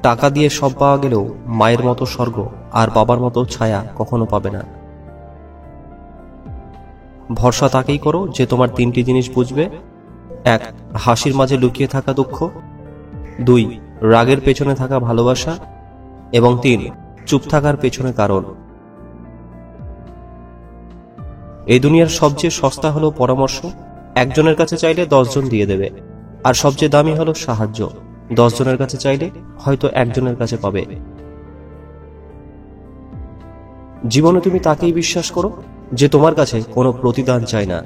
টাকা দিয়ে সব পাওয়া গেলেও মায়ের মতো স্বর্গ আর বাবার মতো ছায়া কখনো পাবে না। ভরসা তাকেই করো যে তোমার তিনটি জিনিস বুঝবে: 1. হাসির মাঝে লুকিয়ে থাকা দুঃখ, 2. রাগের পেছনে থাকা ভালোবাসা, এবং 3. চুপ থাকার পেছনে কারণ। এই দুনিয়ার সবচেয়ে সস্তা হলো পরামর্শ। একজনের কাছে চাইলে 10 জন দিয়ে দেবে। আর সবচেয়ে দামি হলো সাহায্য। 10 জনের কাছে চাইলে হয়তো একজনের কাছে পাবে। জীবনে তুমি তাকেই বিশ্বাস করো যে তোমার কাছে কোনো প্রতিদান চায় না।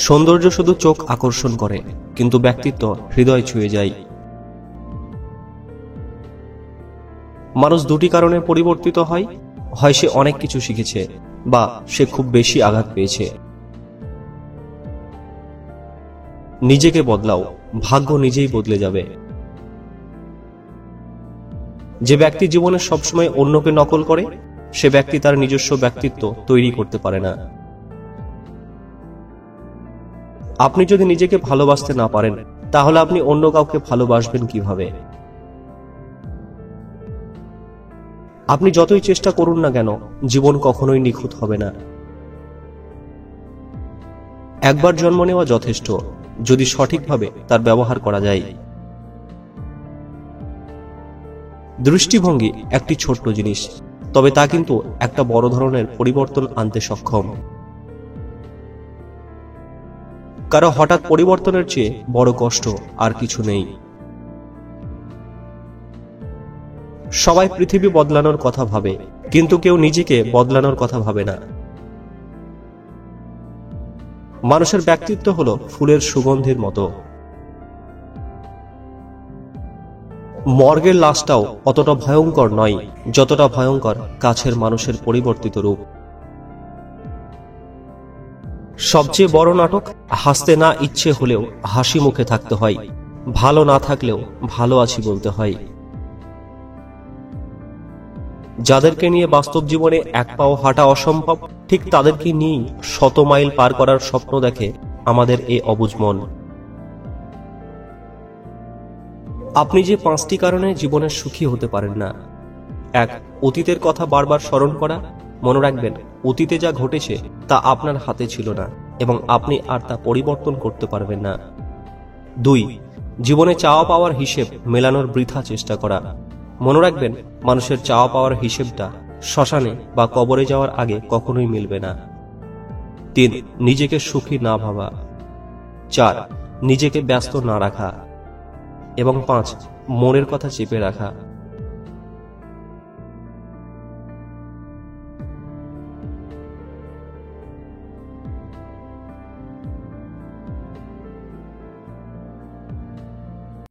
সৌন্দর্য শুধু চোখ আকর্ষণ করে, কিন্তু ব্যক্তিত্ব হৃদয় ছুঁয়ে যায়। মানুষ দুটি কারণে পরিবর্তিত হয়: হয় সে অনেক কিছু শিখেছে, বা সে খুব বেশি আঘাত পেয়েছে। নিজেকে বদলাও, ভাগ্য নিজেই বদলে যাবে। যে ব্যক্তি জীবনে সবসময় অন্যকে নকল করে, সে ব্যক্তি তার নিজস্ব ব্যক্তিত্ব তৈরি করতে পারে না। আপনি যদি নিজেকে ভালোবাসতে না পারেন, তাহলে আপনি অন্য কাউকে ভালোবাসবেন কিভাবে? আপনি যতই চেষ্টা করুন না কেন, জীবন কখনোই নিখুঁত হবে না। একবার জন্ম নেওয়া যথেষ্ট, যদি সঠিকভাবে তার ব্যবহার করা যায়। দৃষ্টিভঙ্গি একটি ছোট্ট জিনিস, তবে তা কিন্তু একটা বড় ধরনের পরিবর্তন আনতে সক্ষম। কারো হঠাৎ পরিবর্তনের চেয়ে বড় কষ্ট আর কিছু নেই। সবাই পৃথিবী বদলানোর কথা ভাবে, কিন্তু কেউ নিজেকে বদলানোর কথা ভাবে না। মানুষের ব্যক্তিত্ব হলো ফুলের সুগন্ধির মতো। মর্গের লাশটাও অতটা ভয়ঙ্কর নয় যতটা ভয়ঙ্কর কাছের মানুষের পরিবর্তিত রূপ। সবচেয়ে বড় নাটক, হাসতে না ইচ্ছে হলেও হাসি মুখে থাকতে হয়, ভালো না থাকলেও ভালো আছি বলতে হয়। যাদেরকে নিয়ে বাস্তব জীবনে এক পাও হাঁটা অসম্ভব, ঠিক তাদেরকে নিয়েই 100 মাইল পার করার স্বপ্ন দেখে আমাদের এই অবুঝ মন। আপনি যে 5টি কারণে জীবনে সুখী হতে পারেন না: 1. অতীতের কথা বারবার স্মরণ করা। মনে রাখবেন, অতীতে যা ঘটেছে তা আপনার হাতে ছিল না, এবং আপনি আর তা পরিবর্তন করতে পারবেন না। 2. জীবনে চাওয়া পাওয়ার হিসেব মেলানোর বৃথা চেষ্টা করা। মনে রাখবেন, মানুষের চাওয়া পাওয়ার হিসেবটা শ্মশানে বা কবরে যাওয়ার আগে কখনোই মিলবে না। 3. নিজেকে সুখী না ভাবা। 4. নিজেকে ব্যস্ত না রাখা। এবং 5. মনের কথা চেপে রাখা।